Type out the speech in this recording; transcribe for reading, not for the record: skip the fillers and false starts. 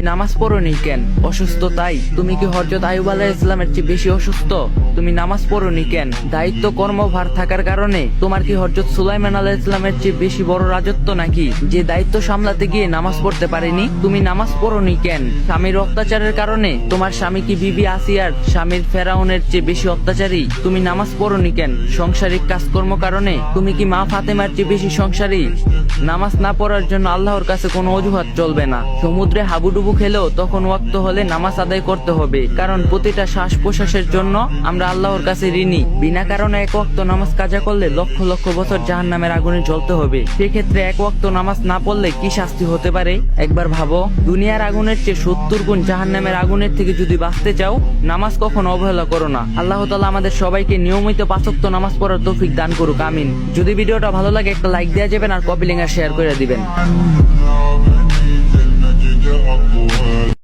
নামাজ পড়োনি কেন? অসুস্থ তাই? তুমি কি হযরত আইয়ুব আলাইহিস সালামের চেয়ে বেশি অসুস্থ? তুমি নামাজ পড়োনি কেন? দায়িত্ব কর্মভার থাকার কারণে? তোমার কি হযরত সুলাইমান আলাইহিস সালামের চেয়ে বেশি বড় রাজত্ব নাকি, যে দায়িত্ব সামলাতে গিয়ে নামাজ পড়তে পারেনি? তুমি নামাজ পড়োনি কেন? স্বামীর অত্যাচারের কারণে? তোমার স্বামী কি বিবি আসিয়ার স্বামীর ফেরাউনের চেয়ে বেশি অত্যাচারী? তুমি নামাজ পড়োনি কেন? সংসারিক কাজকর্ম কারণে? তুমি কি মা ফাতেমার চেয়ে বেশি সংসারী? নামাজ না পড়ার জন্য আল্লাহর কাছে কোনো অজুহাত চলবে না। সমুদ্রে হাবুডুবু খেলেও তখন ওয়াক্ত হলে নামাজ আদায় করতে হবে, কারণ প্রতিটা শ্বাস প্রশ্বাসের জন্য আমরা আল্লাহর কাছে ঋণী। বিনা কারণে এক ওয়াক্ত নামাজ কাজা করলে লক্ষ লক্ষ বছর জাহান্নামের আগুনে জ্বলতে হবে। সেক্ষেত্রে এক ওয়াক্ত নামাজ না পড়লে কি শাস্তি হতে পারে একবার ভাবো। দুনিয়ার আগুনের চেয়ে 70 গুণ জাহান্নামের আগুনের থেকে যদি বাঁচতে চাও, নামাজ কখনো অবহেলা করো না। আল্লাহ তাআলা আমাদের সবাইকে নিয়মিত 5 ওয়াক্ত নামাজ পড়ার তৌফিক দান করুক, আমিন। যদি ভিডিওটা ভালো লাগে একটা লাইক দেওয়া যাবেন আর কপি লিংক আর শেয়ার করে দিবেন।